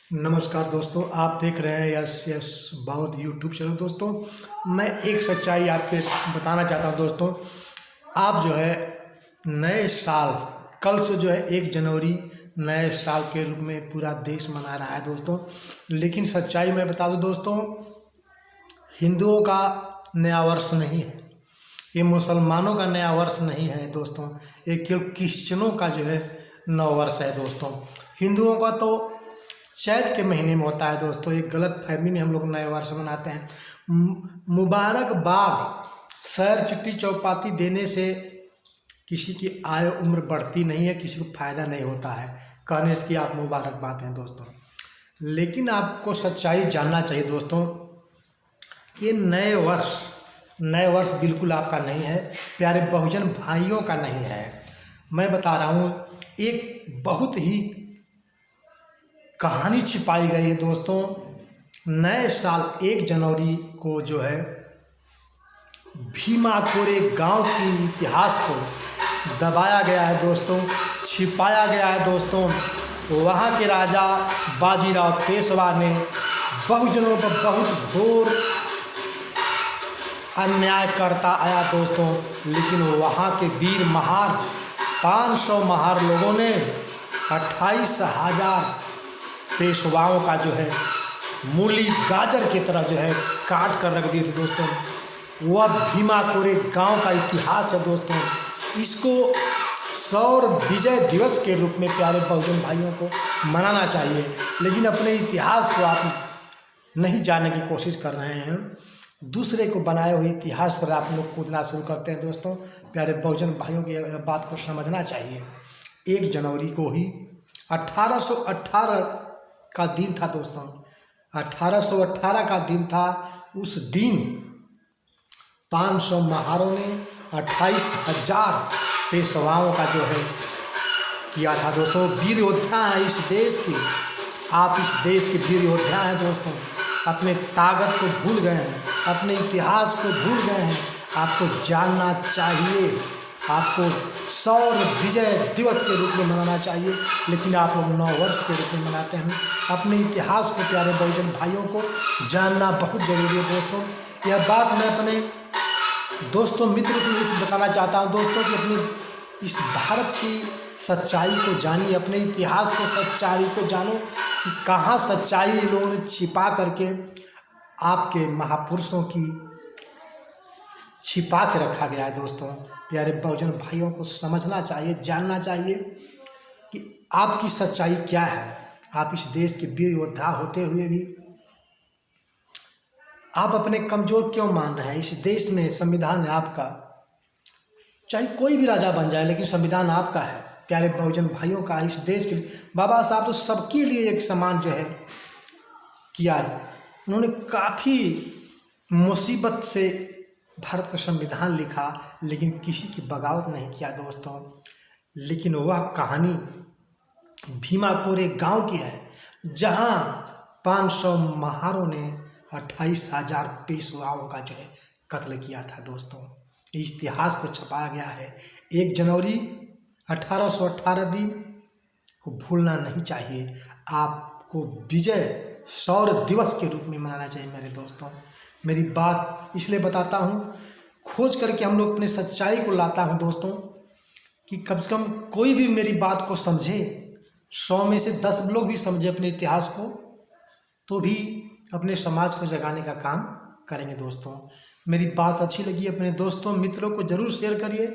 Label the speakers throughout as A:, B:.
A: नमस्कार दोस्तों, आप देख रहे हैं यस यस बौद्ध यूट्यूब चैनल। दोस्तों, मैं एक सच्चाई आपके बताना चाहता हूं। दोस्तों, आप जो है नए साल, कल से जो है 1 जनवरी नए साल के रूप में पूरा देश मना रहा है दोस्तों। लेकिन सच्चाई मैं बता दूं दोस्तों, हिंदुओं का नया वर्ष नहीं है, ये मुसलमानों का नया वर्ष नहीं है दोस्तों, ये केवल क्रिश्चियनों का जो है नव वर्ष है दोस्तों। हिंदुओं का तो चैत के महीने में होता है दोस्तों। एक गलत फहमी में हम लोग नए वर्ष मनाते हैं। मुबारकबाद, सैर चिट्ठी चौपाती देने से किसी की आयु उम्र बढ़ती नहीं है, किसी को फायदा नहीं होता है कहने से कि आप मुबारकबाद हैं दोस्तों। लेकिन आपको सच्चाई जानना चाहिए दोस्तों कि नए वर्ष बिल्कुल आपका नहीं है, प्यारे बहुजन भाइयों का नहीं है। मैं बता रहा हूँ, एक बहुत ही कहानी छिपाई गई है दोस्तों। नए साल 1 जनवरी को जो है भीमा कोरे गांव के इतिहास को दबाया गया है दोस्तों, छिपाया गया है दोस्तों। वहां के राजा बाजीराव पेशवा ने बहुजनों पर बहुत घोर अन्याय करता आया दोस्तों। लेकिन वहां के वीर महार 500 महार लोगों ने 28,000 पेशवाओं का जो है मूली गाजर की तरह जो है काट कर रख दिए थे दोस्तों। वह भीमा कोरे गांव का इतिहास है दोस्तों। इसको सौर विजय दिवस के रूप में प्यारे बहुजन भाइयों को मनाना चाहिए, लेकिन अपने इतिहास को आप नहीं जानने की कोशिश कर रहे हैं। दूसरे को बनाए हुए इतिहास पर आप लोग कूदना शुरू करते हैं दोस्तों। प्यारे बहुजन भाइयों की बात को समझना चाहिए। 1 जनवरी को ही 1818 का दिन था दोस्तों, 1818 का दिन था। उस दिन 500 महारों ने 28,000 पेशवाओं का जो है किया था दोस्तों। वीर योद्धा हैं इस देश के, आप इस देश के वीर योद्धा हैं दोस्तों। अपने ताकत को भूल गए हैं, अपने इतिहास को भूल गए हैं। आपको जानना चाहिए, आपको सौर विजय दिवस के रूप में मनाना चाहिए, लेकिन आप लोग नव वर्ष के रूप में मनाते हैं। अपने इतिहास को प्यारे बहुजन भाइयों को जानना बहुत जरूरी है दोस्तों। यह बात मैं अपने दोस्तों मित्र को इस बताना चाहता हूँ दोस्तों कि अपनी इस भारत की सच्चाई को जानिए, अपने इतिहास को, सच्चाई को जानो कि कहाँ सच्चाई लोगों ने छिपा करके आपके महापुरुषों की छिपा के रखा गया है दोस्तों। प्यारे बहुजन भाइयों को समझना चाहिए, जानना चाहिए कि आपकी सच्चाई क्या है। आप इस देश के वीर योद्धा होते हुए भी आप अपने कमजोर क्यों मान रहे हैं। इस देश में संविधान है आपका, चाहे कोई भी राजा बन जाए, लेकिन संविधान आपका है प्यारे बहुजन भाइयों का। इस देश के बाबा साहब तो सबके लिए एक समान जो है किया है। उन्होंने काफ़ी मुसीबत से भारत का संविधान लिखा, लेकिन किसी की बगावत नहीं किया दोस्तों। लेकिन वह कहानी भीमा कोरे गांव की है, जहां 500 महारों ने 28,000 पेशवाओं का जो है कत्ल किया था दोस्तों। इस इतिहास को छपाया गया है। 1 जनवरी 1818 दिन को भूलना नहीं चाहिए। आपको विजय सौर दिवस के रूप में मनाना चाहिए मेरे दोस्तों। मेरी बात इसलिए बताता हूँ, खोज करके हम लोग अपने सच्चाई को लाता हूँ दोस्तों, कि कम से कम कोई भी मेरी बात को समझे। 100 में से 10 लोग भी समझे अपने इतिहास को, तो भी अपने समाज को जगाने का काम करेंगे दोस्तों। मेरी बात अच्छी लगी, अपने दोस्तों मित्रों को ज़रूर शेयर करिए,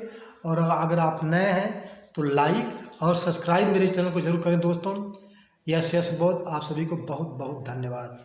A: और अगर आप नए हैं तो लाइक और सब्सक्राइब मेरे चैनल को जरूर करें दोस्तों। यस यस बौद्ध, आप सभी को बहुत बहुत धन्यवाद।